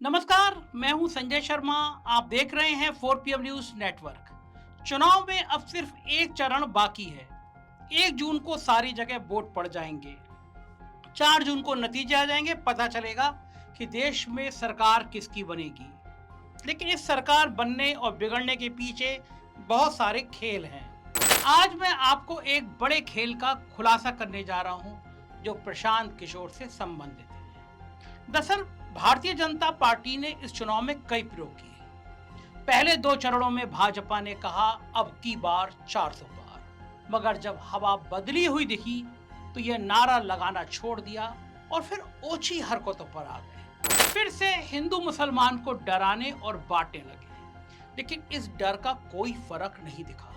नमस्कार, मैं हूं संजय शर्मा। आप देख रहे हैं 4 PM न्यूज नेटवर्क। चुनाव में अब सिर्फ एक चरण बाकी है। 1 जून को सारी जगह वोट पड़ जाएंगे। 4 जून को नतीजे आ जाएंगे, पता चलेगा कि देश में सरकार किसकी बनेगी। लेकिन इस सरकार बनने और बिगड़ने के पीछे बहुत सारे खेल हैं। आज मैं आपको एक बड़े खेल का खुलासा करने जा रहा हूं, जो प्रशांत किशोर से संबंधित है। दरअसल भारतीय जनता पार्टी ने इस चुनाव में कई प्रयोग किए। पहले 2 चरणों में भाजपा ने कहा अब की बार 400 पार, मगर जब हवा बदली हुई दिखी तो यह नारा लगाना छोड़ दिया और फिर ओछी हरकतों पर आ गए। फिर से हिंदू मुसलमान को डराने और बांटने लगे, लेकिन इस डर का कोई फर्क नहीं दिखा।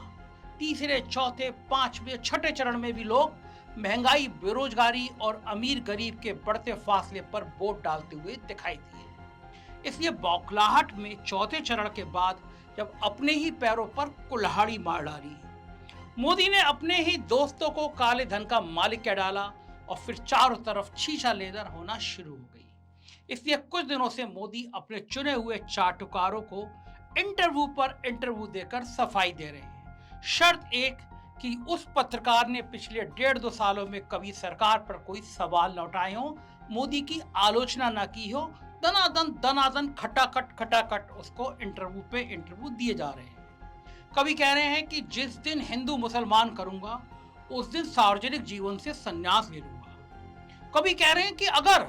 तीसरे, चौथे, पांचवें, छठे चरण में भी लोग महंगाई, बेरोजगारी और अमीर गरीब के बढ़ते फासले पर वोट डालते हुए दिखाई दिए। इसलिए बौखलाहट में चौथे चरण के बाद जब अपने ही पैरों पर कुल्हाड़ी मार डाली, मोदी ने अपने ही दोस्तों को काले धन का मालिक कह डाला और फिर चारों तरफ शीशा लेदर होना शुरू हो गई। इसलिए कुछ दिनों से मोदी अपने चुने हुए चाटुकारों को इंटरव्यू पर इंटरव्यू देकर सफाई दे रहे हैं। शर्त एक कि उस पत्रकार ने पिछले 1.5-2 सालों में कभी सरकार पर कोई सवाल न उठाए हो, मोदी की आलोचना न की हो, दनादन खटाखट उसको इंटरव्यू पे इंटरव्यू दिए जा रहे हैं। कभी कह रहे हैं कि जिस दिन हिंदू मुसलमान करूंगा उस दिन सार्वजनिक जीवन से संन्यास ले लूंगा। कभी कह रहे हैं कि अगर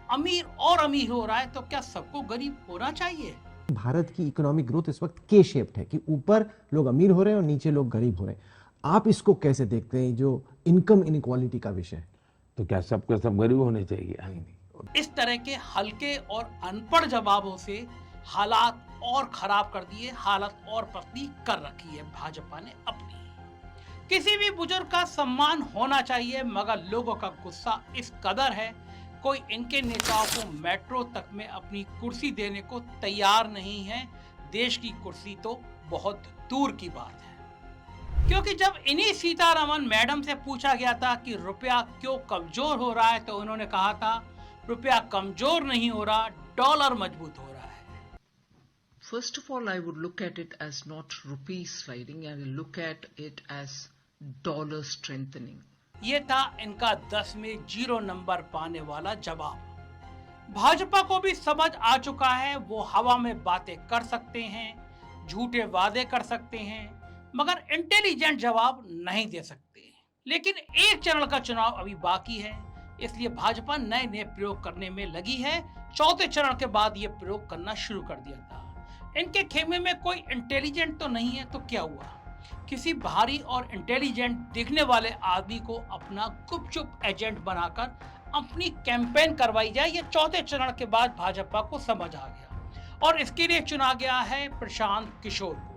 अमीर और अमीर हो रहा है तो क्या सबको गरीब होना चाहिए। भारत की इकोनॉमिक ग्रोथ इस वक्त के शेप्ड है कि ऊपर लोग अमीर हो रहे हैं और नीचे लोग गरीब हो रहे हैं। आप इसको कैसे देखते हैं, जो इनकम इनइक्वालिटी का विषय है? तो क्या सबके सब गरीब होने चाहिए? नहीं। इस तरह के हल्के और अनपढ़ जवाबों से हालात और खराब कर दिए, हालत और पतली कर रखी है भाजपा ने अपनी। किसी भी बुजुर्ग का सम्मान होना चाहिए, मगर लोगों का गुस्सा इस कदर है, कोई इनके नेताओं को मेट्रो तक में अपनी कुर्सी देने को तैयार नहीं है। देश की कुर्सी तो बहुत दूर की बात है। क्योंकि जब इन्हीं सीतारमन मैडम से पूछा गया था कि रुपया क्यों कमजोर हो रहा है, तो उन्होंने कहा था रुपया कमजोर नहीं हो रहा, डॉलर मजबूत हो रहा है। First of all, I would look at it as not rupee sliding, I will look at it as dollar strengthening. ये था इनका 10 में 0 नंबर पाने वाला जवाब। भाजपा को भी समझ आ चुका है, वो हवा में बातें कर सकते हैं, झूठे वादे कर सकते हैं, मगर इंटेलिजेंट जवाब नहीं दे सकते। लेकिन एक चरण का चुनाव अभी बाकी है, इसलिए भाजपा नए नए प्रयोग करने में लगी है। चौथे चरण के बाद ये प्रयोग करना शुरू कर दिया था। इनके खेमे में कोई इंटेलिजेंट तो नहीं है, तो क्या हुआ? किसी भारी और इंटेलिजेंट दिखने वाले आदमी को अपना गुपचुप एजेंट बनाकर अपनी कैंपेन करवाई जाए, ये चौथे चरण के बाद भाजपा को समझ आ गया और इसके लिए चुना गया है प्रशांत किशोर को।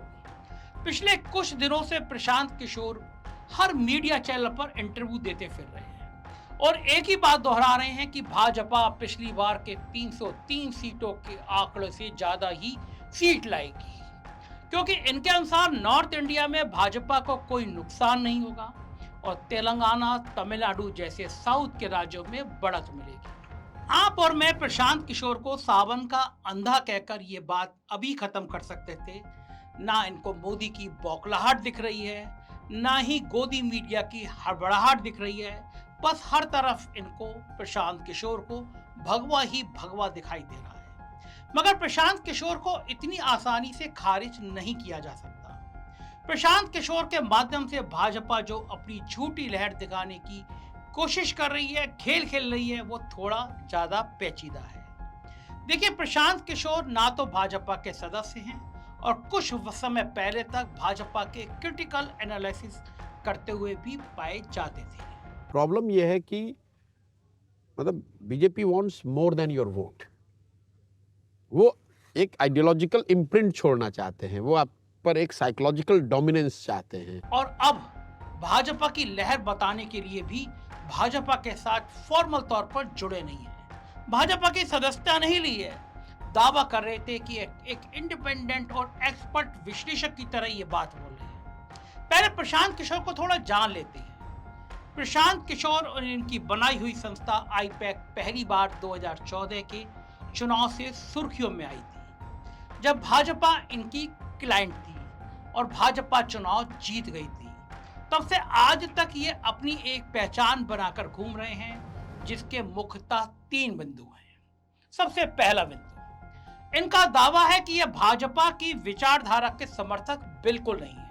पिछले कुछ दिनों से प्रशांत किशोर हर मीडिया चैनल पर इंटरव्यू देते फिर रहे हैं और एक ही बात दोहरा रहे हैं कि भाजपा पिछली बार के 303 सीटों के आंकड़े से ज्यादा ही सीट लाएगी, क्योंकि इनके अनुसार नॉर्थ इंडिया में भाजपा को कोई नुकसान नहीं होगा और तेलंगाना, तमिलनाडु जैसे साउथ के राज्यों में बढ़त मिलेगी। आप और मैं प्रशांत किशोर को सावन का अंधा कहकर ये बात अभी खत्म कर सकते थे। ना इनको मोदी की बौखलाहट दिख रही है, ना ही गोदी मीडिया की हड़बड़ाहट दिख रही है। बस हर तरफ इनको प्रशांत किशोर को भगवा ही भगवा दिखाई दे रहा है। मगर प्रशांत किशोर को इतनी आसानी से खारिज नहीं किया जा सकता। प्रशांत किशोर के माध्यम से भाजपा जो अपनी झूठी लहर दिखाने की कोशिश कर रही है, खेल खेल रही है, वो थोड़ा ज्यादा पेचीदा है। देखिए, प्रशांत किशोर ना तो भाजपा के सदस्य हैं और कुछ समय पहले तक भाजपा के क्रिटिकल एनालिसिस करते हुए भी पाए जाते थे। प्रॉब्लम यह है कि मतलब BJP wants more than your vote. वो एक आइडियोलॉजिकल इम्प्रिंट छोड़ना चाहते हैं, वो आप पर एक साइकोलॉजिकल डोमिनेंस चाहते हैं। और अब भाजपा की लहर बताने के लिए भी भाजपा के साथ फॉर्मल तौर पर जुड़े नहीं है, भाजपा की सदस्यता नहीं ली है। दावा कर रहे थे कि एक इंडिपेंडेंट और एक्सपर्ट विश्लेषक की तरह ये बात बोल रहे हैं। पहले प्रशांत किशोर को थोड़ा जान लेते हैं। प्रशांत किशोर और इनकी बनाई हुई संस्था आईपैक पहली बार 2014 के चुनाव से सुर्खियों में आई थी, जब भाजपा इनकी क्लाइंट थी और भाजपा चुनाव जीत गई थी। तब से आज तक ये अपनी एक पहचान बनाकर घूम रहे हैं, जिसके मुख्यतः 3 बिंदु हैं। सबसे पहला बिंदु, इनका दावा है कि यह भाजपा की विचारधारा के समर्थक बिल्कुल नहीं है,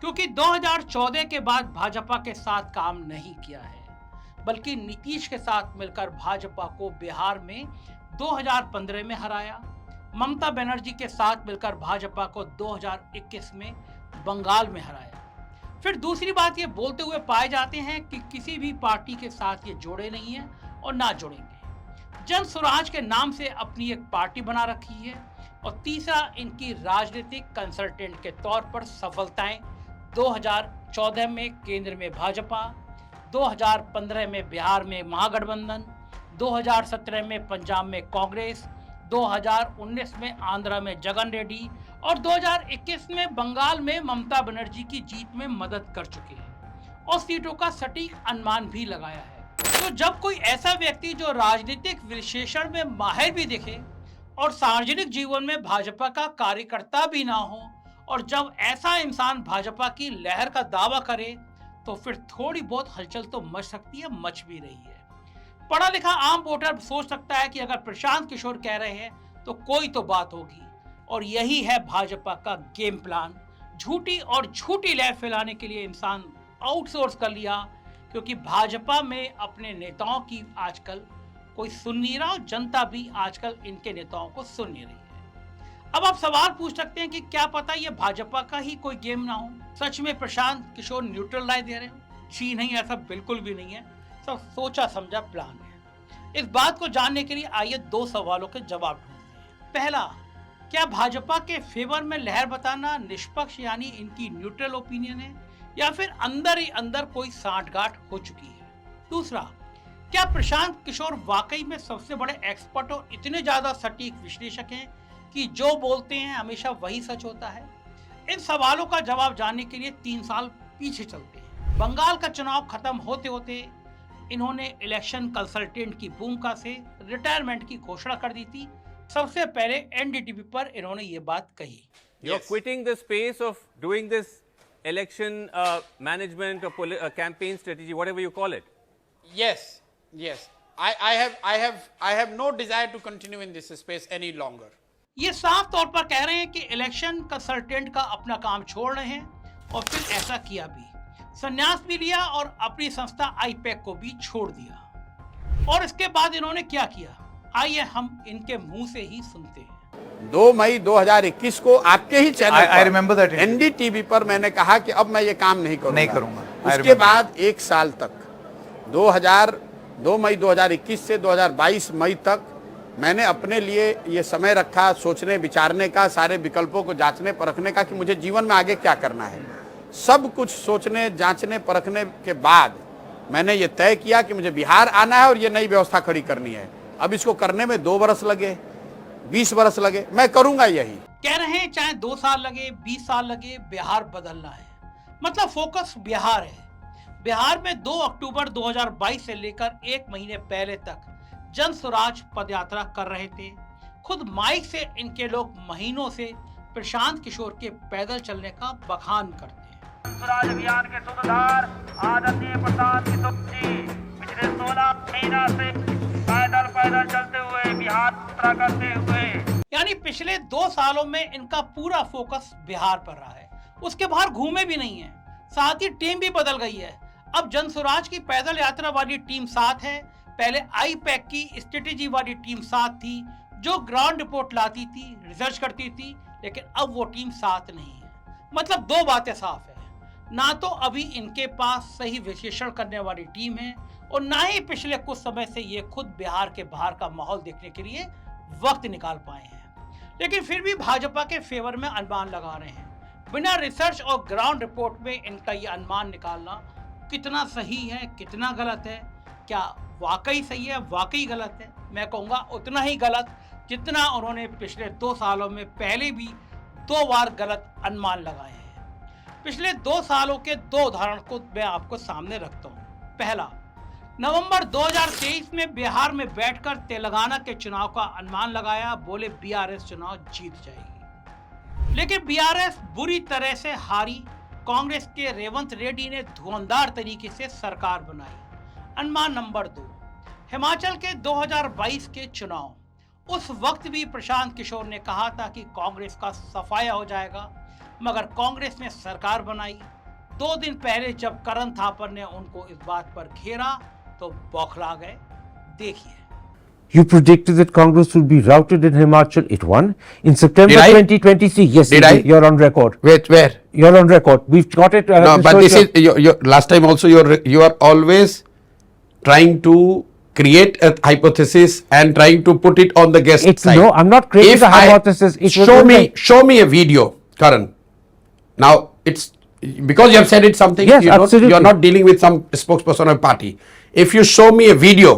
क्योंकि 2014 के बाद भाजपा के साथ काम नहीं किया है, बल्कि नीतीश के साथ मिलकर भाजपा को बिहार में 2015 में हराया, ममता बनर्जी के साथ मिलकर भाजपा को 2021 में बंगाल में हराया। फिर दूसरी बात, ये बोलते हुए पाए जाते हैं कि किसी भी पार्टी के साथ ये जुड़े नहीं हैं और ना जुड़ेंगे। जन स्वराज के नाम से अपनी एक पार्टी बना रखी है। और तीसरा, इनकी राजनीतिक कंसल्टेंट के तौर पर सफलताएं 2014 में केंद्र में भाजपा, 2015 में बिहार में महागठबंधन, 2017 में पंजाब में कांग्रेस, 2019 में आंध्रा में जगन रेड्डी और 2021 में बंगाल में ममता बनर्जी की जीत में मदद कर चुके हैं और सीटों का सटीक अनुमान भी लगाया है। तो जब कोई ऐसा व्यक्ति जो राजनीतिक विश्लेषण में माहिर भी दिखे और सार्वजनिक जीवन में भाजपा का कार्यकर्ता भी ना हो, और जब ऐसा इंसान भाजपा की लहर का दावा करे, तो फिर थोड़ी बहुत हलचल तो मच सकती है, मच भी रही है। पढ़ा लिखा आम वोटर सोच सकता है कि अगर प्रशांत किशोर कह रहे हैं तो कोई तो बात होगी, और यही है भाजपा का गेम प्लान। झूठी और झूठी लहर फैलाने के लिए इंसान आउटसोर्स कर लिया, क्योंकि भाजपा में अपने नेताओं की आजकल कोई सुन नहीं रहा और जनता भी आजकल इनके नेताओं को सुन नहीं रही है। अब आप सवाल पूछ सकते हैं कि क्या पता ये भाजपा का ही कोई गेम ना हो, सच में प्रशांत किशोर न्यूट्रल राय दे रहे हो। जी नहीं, ऐसा बिल्कुल भी नहीं है, सब सोचा समझा प्लान है। इस बात को जानने के लिए आइए 2 सवालों के जवाब ढूंढते हैं। पहला, क्या भाजपा के फेवर में लहर बताना निष्पक्ष यानी इनकी न्यूट्रल ओपिनियन है, या फिर अंदर ही अंदर कोई सांठगांठ हो चुकी है? दूसरा, क्या प्रशांत किशोर वाकई में सबसे बड़े एक्सपर्ट और इतने ज्यादा सटीक विश्लेषक हैं कि जो बोलते हैं हमेशा वही सच होता है? इन सवालों का जवाब जानने के लिए 3 साल पीछे चलते हैं। बंगाल का चुनाव खत्म होते होते इन्होंने इलेक्शन कंसल्टेंट की भूमिका से रिटायरमेंट की घोषणा कर दी थी। सबसे पहले एनडीटीवी पर इन्होंने ये बात कही। You're quitting the space of doing this election management or campaign strategy, whatever you call it. Yes. I have no desire to continue in this space any longer. ये साफ तौर पर कह रहे हैं कि इलेक्शन कंसल्टेंट का अपना काम छोड़ रहे हैं, और फिर ऐसा किया भी, संन्यास भी लिया और अपनी संस्था आईपैक को भी छोड़ दिया। और इसके बाद इन्होंने क्या किया, आइए हम इनके मुंह से ही सुनते हैं। 2 मई 2021 को आपके ही channel I remember that interview. NDTV पर मैंने कहा कि अब मैं ये काम नहीं करूंगा। I उसके remember. बाद 1 साल तक 2 मई 2021 से 2022 मई तक मैंने अपने लिए ये समय रखा सोचने विचारने का, सारे विकल्पों को जांचने परखने का कि मुझे जीवन में आगे क्या करना है। सब कुछ सोचने जांचने परखने के बाद मैंने ये तय किया कि मुझे बिहार आना है और ये नई व्यवस्था खड़ी करनी है। अब इसको करने में 2 बरस लगे, 20 बरस लगे, मैं करूंगा यही। कह रहे हैं चाहे 2 साल लगे, 20 साल लगे, बिहार बदलना है। मतलब फोकस बिहार है। बिहार में 2 अक्टूबर 2022 से लेकर 1 महीने पहले तक जन स्वराज पदयात्रा कर रहे थे। खुद माइक से इनके लोग महीनों से प्रशांत किशोर के पैदल चलने का बखान करते हैं। स्वराज अभियान के सूत्रधार आदरणीय प्रशांत किशोर जी पिछले 16 महीना से पैदल चलते हुए बिहार यात्रा करते हुए, यानी पिछले 2 सालों में इनका पूरा फोकस बिहार पर रहा है। उसके बाहर घूमे भी नहीं है। साथ ही टीम भी बदल गई है। अब जन स्वराज की पैदल यात्रा वाली टीम साथ है। पहले आईपैक की स्ट्रेटेजी वाली टीम साथ थी, जो ग्राउंड रिपोर्ट लाती थी, रिसर्च करती थी, लेकिन अब वो टीम साथ नहीं है। मतलब 2 बातें साफ है, ना तो अभी इनके पास सही विश्लेषण करने वाली टीम है, और ना ही पिछले कुछ समय से ये खुद बिहार के बाहर का माहौल देखने के लिए वक्त निकाल पाए हैं। लेकिन फिर भी भाजपा के फेवर में अनुमान लगा रहे हैं। बिना रिसर्च और ग्राउंड रिपोर्ट में इनका ये अनुमान निकालना कितना सही है, कितना गलत है, क्या वाकई सही है, वाकई गलत है? मैं कहूँगा उतना ही गलत जितना उन्होंने पिछले 2 सालों में पहले भी 2 बार गलत अनुमान लगाए हैं। पिछले 2 सालों के 2 उदाहरण को मैं आपको सामने रखता हूँ। पहला, नवंबर 2023 में बिहार में बैठकर तेलंगाना के चुनाव का अनुमान लगाया, बोले बीआरएस चुनाव जीत जाएगी। लेकिन बीआरएस बुरी तरह से हारी। कांग्रेस के रेवंत रेड्डी ने धुआंधार तरीके से सरकार बनाई। अनुमान नंबर 2, हिमाचल के 2022 के चुनाव। उस वक्त भी प्रशांत किशोर ने कहा था कि कांग्रेस का सफाया हो जाएगा, मगर कांग्रेस ने सरकार बनाई। 2 दिन पहले जब करण थापर ने उनको इस बात पर घेरा तो बौखला गए। देखिए। You predicted that Congress would be routed in Himachal. It won. In September Did I? 2023, yes, Did I? you're on record. Wait, where? You're on record. We've got it. No, but this is your last time also. You are always trying to create a hypothesis and trying to put it on the guest It's side. no, I'm not creating a hypothesis. It was Show in me, the- show me a video, Karan. Now it's because you have said it something. Yes, absolutely. You are not dealing with some spokesperson of a party. If you show me a video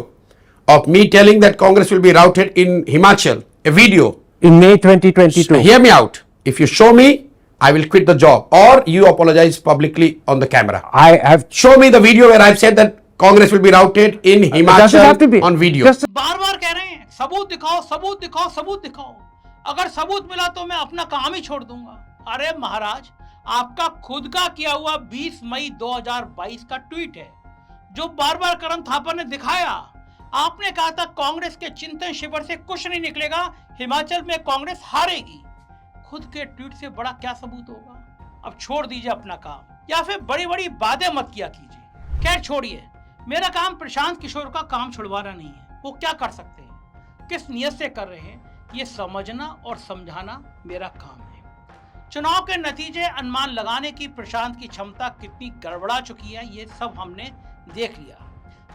of me telling that Congress will be routed in Himachal, a video. in May 2022. Hear me out. If you show me, I will quit the job, or you apologize publicly on the camera. I have. Show me the video where I've said that Congress will be routed in Does it have to Himachal be on video. Just बार बार कह रहे हैं सबूत दिखाओ, सबूत दिखाओ, सबूत दिखाओ। अगर सबूत मिला तो मैं अपना काम ही छोड़ दूंगा। अरे महाराज, आपका खुद का किया हुआ 20 मई 2022 का ट्वीट है जो बार बार करण थापर ने दिखाया। आपने कहा था कांग्रेस के चिंतन शिविर से कुछ नहीं निकलेगा, हिमाचल में कांग्रेस हारेगी। खुद के ट्वीट से बड़ा क्या सबूत होगा? अब छोड़ दीजिए अपना काम, या फिर बड़ी बड़ी बातें मत किया कीजिए। खैर छोड़िए, मेरा काम प्रशांत किशोर का काम छुड़वाना नहीं है। वो क्या कर सकते हैं, किस नियत से कर रहे हैं, ये समझना और समझाना मेरा काम है। चुनाव के नतीजे अनुमान लगाने की प्रशांत की क्षमता कितनी गड़बड़ा चुकी है, ये सब हमने देख लिया।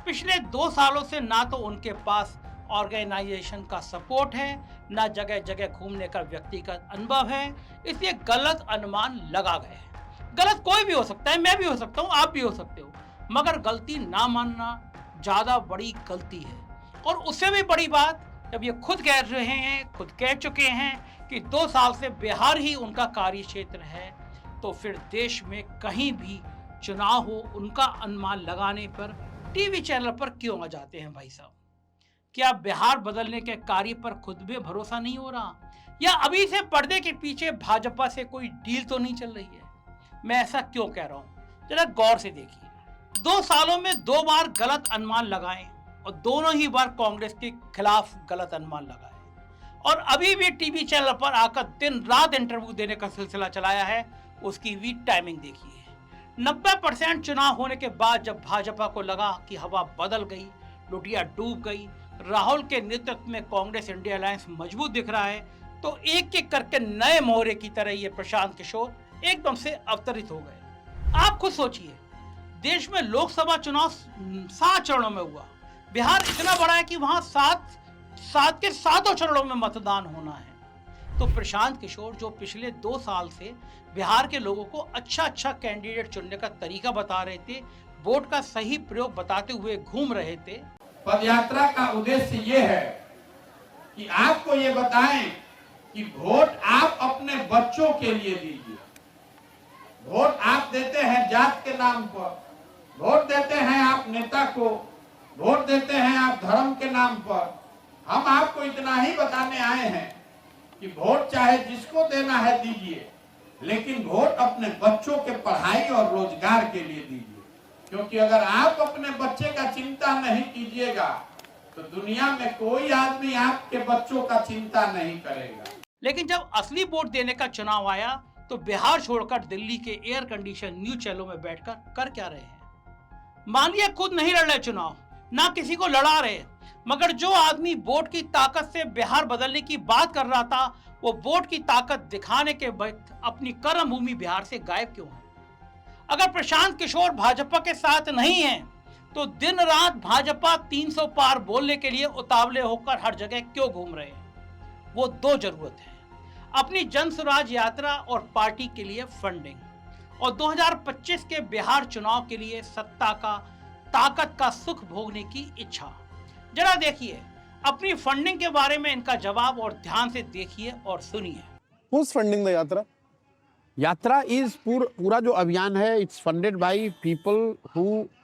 पिछले 2 सालों से ना तो उनके पास ऑर्गेनाइजेशन का सपोर्ट है, ना जगह जगह घूमने का व्यक्तिगत अनुभव है, इसलिए गलत अनुमान लगा गए। गलत कोई भी हो सकता है, मैं भी हो सकता हूँ, आप भी हो सकते हो, मगर गलती ना मानना ज्यादा बड़ी गलती है। और उससे भी बड़ी बात, जब ये खुद कह रहे हैं, खुद कह चुके हैं कि 2 साल से बिहार ही उनका कार्य क्षेत्र है, तो फिर देश में कहीं भी चुनाव हो, उनका अनुमान लगाने पर टीवी चैनल पर क्यों आ जाते हैं भाई साहब? क्या बिहार बदलने के कार्य पर खुद भी भरोसा नहीं हो रहा, या अभी से पर्दे के पीछे भाजपा से कोई डील तो नहीं चल रही है? मैं ऐसा क्यों कह रहा हूं, जरा गौर से देखिए। 2 सालों में 2 बार गलत अनुमान लगाए और दोनों ही बार कांग्रेस के खिलाफ गलत अनुमान लगाए, और अभी भी टीवी चैनल पर आकर दिन रात इंटरव्यू देने का सिलसिला चलाया है। उसकी भी टाइमिंग देखिए। 90% चुनाव होने के बाद जब भाजपा को लगा कि हवा बदल गई, लुटिया डूब गई, राहुल के नेतृत्व में कांग्रेस इंडिया अलायंस मजबूत दिख रहा है, तो एक एक करके नए मोहरे की तरह ये प्रशांत किशोर एकदम से अवतरित हो गए। आप खुद सोचिए, देश में लोकसभा चुनाव 7 चरणों में हुआ। बिहार इतना बड़ा है कि वहां 7 के 7 चरणों में मतदान होना है। तो प्रशांत किशोर जो पिछले 2 साल से बिहार के लोगों को अच्छा कैंडिडेट चुनने का तरीका बता रहे थे, वोट का सही प्रयोग बताते हुए घूम रहे थे। पदयात्रा का उद्देश्य ये है कि आपको ये बताएं कि वोट आप अपने बच्चों के लिए दीजिए। वोट आप देते हैं जात के नाम पर, वोट देते हैं आप नेता को, वोट देते हैं आप धर्म के नाम पर। हम आपको इतना ही बताने आए हैं कि वोट चाहे जिसको देना है दीजिए, लेकिन वोट अपने बच्चों के पढ़ाई और रोजगार के लिए दीजिए। क्योंकि अगर आप अपने बच्चे का चिंता नहीं कीजिएगा तो दुनिया में कोई आदमी आपके बच्चों का चिंता नहीं करेगा। लेकिन जब असली वोट देने का चुनाव आया तो बिहार छोड़कर दिल्ली के एयर कंडीशन न्यूज चैनलों में बैठकर कर क्या रहे हैं? मान लिया खुद नहीं लड़ रहे चुनाव, ना किसी को लड़ा रहे, मगर जो आदमी वोट की ताकत से बिहार बदलने की बात कर रहा था, वो वोट की ताकत दिखाने के वक्त अपनी कर्म भूमि बिहार से गायब क्यों है? अगर प्रशांत किशोर भाजपा के साथ नहीं है तो दिन रात भाजपा 300 पार बोलने के लिए उतावले होकर हर जगह क्यों घूम रहे हैं? वो 2 जरूरत है, अपनी जन स्वराज यात्रा और पार्टी के लिए फंडिंग, और 2025 के बिहार चुनाव के लिए सत्ता का ताकत का सुख भोगने की इच्छा। जरा देखिए अपनी फंडिंग के बारे में इनका जवाब, और ध्यान से देखिए और सुनिए। Who's funding the यात्रा? यात्रा इज पूरा जो अभियान है, it's funded by people who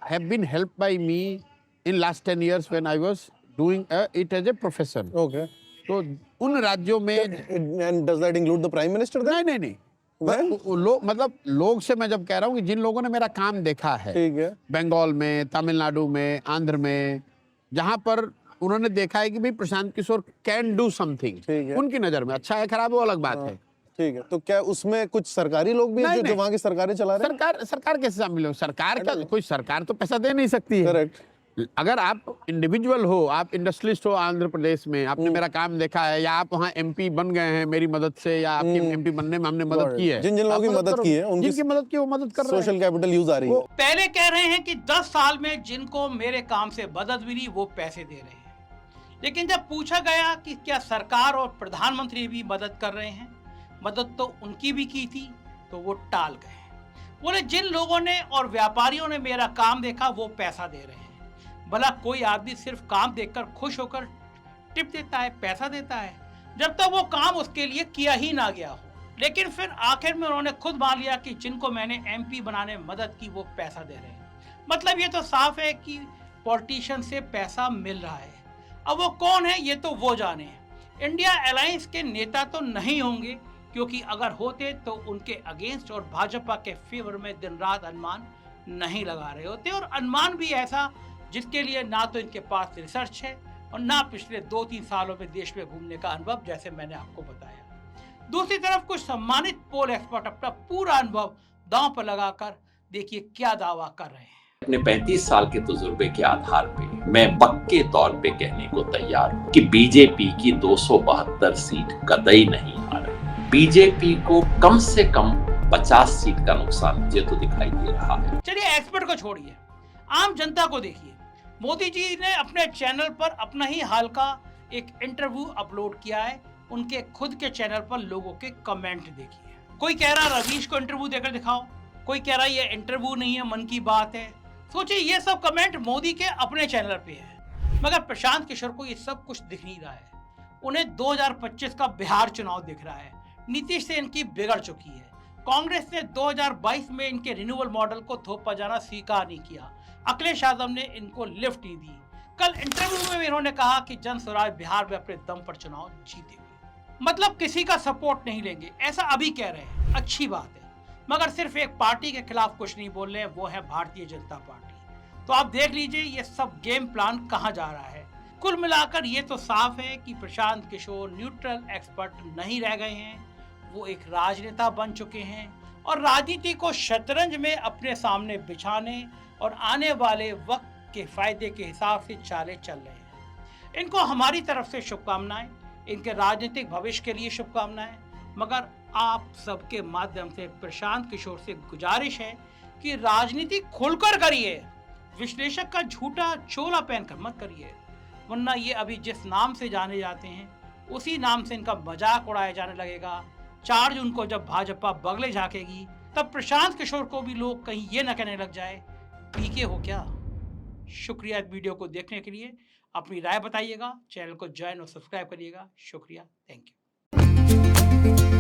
have been helped by me in last 10 years when I was doing it as a profession. Okay. तो उन राज्यों में And does that include the Prime Minister then? नहीं लोग, मतलब लोग से मैं जब कह रहा हूँ कि जिन लोगों ने मेरा काम देखा है, ठीक है। बंगाल में, तमिलनाडु में, आंध्र में, जहाँ पर उन्होंने देखा है कि भाई Prashant Kishor can do something, ठीक है। उनकी नजर में अच्छा है खराब है वो अलग बात है। ठीक है, तो क्या उसमें कुछ सरकारी लोग भी हैं जो वहाँ की सरकारें चला रहे हैं? सरकार कैसे शामिल हो? सरकार का कोई सरकार तो पैसा दे नहीं सकती है। करेक्ट। अगर आप इंडिविजुअल हो, आप इंडस्ट्रियलिस्ट हो आंध्र प्रदेश में, आपने मेरा काम देखा है, या आप वहाँ एमपी बन गए हैं मेरी मदद से, या आपकी एमपी बनने में हमने मदद की है, जिन लोगों की मदद की है जिनकी मदद की वो मदद कर रहे हैं। सोशल कैपिटल यूज आ रही है। पहले कह रहे हैं कि 10 साल में जिनको मेरे काम से मदद मिली वो पैसे दे रहे हैं, लेकिन जब पूछा गया कि क्या सरकार और प्रधानमंत्री भी मदद कर रहे हैं, मदद तो उनकी भी की थी, तो वो टाल गए। बोले जिन लोगों ने और व्यापारियों ने मेरा काम देखा वो पैसा दे रहे हैं। भला कोई आदमी सिर्फ काम देखकर खुश होकर टिप देता है, पैसा देता है, जब तक वो काम उसके लिए किया ही ना गया हो। लेकिन फिर आखिर में उन्होंने खुद मान लिया कि जिनको मैंने एमपी बनाने में मदद की वो पैसा दे रहे हैं। मतलब ये तो साफ है कि पॉलिटिशियन से पैसा मिल रहा है। अब वो कौन है ये तो वो जाने। इंडिया अलायंस के नेता तो नहीं होंगे, क्योंकि अगर होते तो उनके अगेंस्ट और भाजपा के फेवर में दिन रात अनुमान नहीं लगा रहे होते, और अनुमान भी ऐसा जिसके लिए ना तो इनके पास रिसर्च है और ना पिछले 2-3 सालों में देश में घूमने का अनुभव, जैसे मैंने आपको बताया। दूसरी तरफ कुछ सम्मानित पोल एक्सपर्ट अपना पूरा अनुभव दांव पर लगाकर देखिए क्या दावा कर रहे हैं। अपने 35 साल के तजुर्बे के आधार पे मैं पक्के तौर पे कहने को तैयार हूँ कि बीजेपी की 272 सीट कतई नहीं आ रही। बीजेपी को कम से कम 50 सीट का नुकसान मुझे तो दिखाई दे रहा है। चलिए एक्सपर्ट को छोड़िए, आम जनता को देखिए। मोदी जी ने अपने चैनल पर अपना ही हाल का एक इंटरव्यू अपलोड किया है। उनके खुद के चैनल पर लोगों के कमेंट देखिए। कोई कह रहा रवीश को इंटरव्यू देकर दिखाओ, कोई कह रहा ये इंटरव्यू नहीं है मन की बात है। सोचिए ये सब कमेंट मोदी के अपने चैनल पे है, मगर प्रशांत किशोर को ये सब कुछ दिख नहीं रहा है। उन्हें 2025 का बिहार चुनाव दिख रहा है। नीतीश से इनकी बिगड़ चुकी है। कांग्रेस ने 2022 में इनके रिन्यूअल मॉडल को थोपा जाना स्वीकार नहीं किया। अखिलेश यादव ने इनको लिफ्ट नहीं दी। कल इंटरव्यू में इन्होंने कहा कि जन स्वराज बिहार में अपने दम पर चुनाव जीतेगी। मतलब किसी का सपोर्ट नहीं लेंगे, ऐसा अभी कह रहे हैं। अच्छी बात है, मगर सिर्फ एक पार्टी के खिलाफ कुछ नहीं बोल रहे हैं, वो है भारतीय जनता पार्टी। तो आप देख लीजिए ये सब गेम प्लान कहाँ जा रहा है। कुल मिलाकर ये तो साफ है कि प्रशांत किशोर न्यूट्रल एक्सपर्ट नहीं रह गए हैं, वो एक राजनेता बन चुके हैं और राजनीति को शतरंज में अपने सामने बिछाने और आने वाले वक्त के फायदे के हिसाब से चालें चल रहे हैं। इनको हमारी तरफ से शुभकामनाएं, इनके राजनीतिक भविष्य के लिए शुभकामनाएं। मगर आप सबके माध्यम से प्रशांत किशोर से गुजारिश है कि राजनीति खुलकर करिए, विश्लेषक का झूठा चोला पहनकर मत करिए, वरना ये अभी जिस नाम से जाने जाते हैं उसी नाम से इनका मजाक उड़ाया जाने लगेगा। 4 जून को जब भाजपा बगले झांकेगी तब प्रशांत किशोर को भी लोग कहीं ये न कहने लग जाए पीके हो क्या। शुक्रिया इस वीडियो को देखने के लिए। अपनी राय बताइएगा, चैनल को ज्वाइन और सब्सक्राइब करिएगा। शुक्रिया, थैंक यू।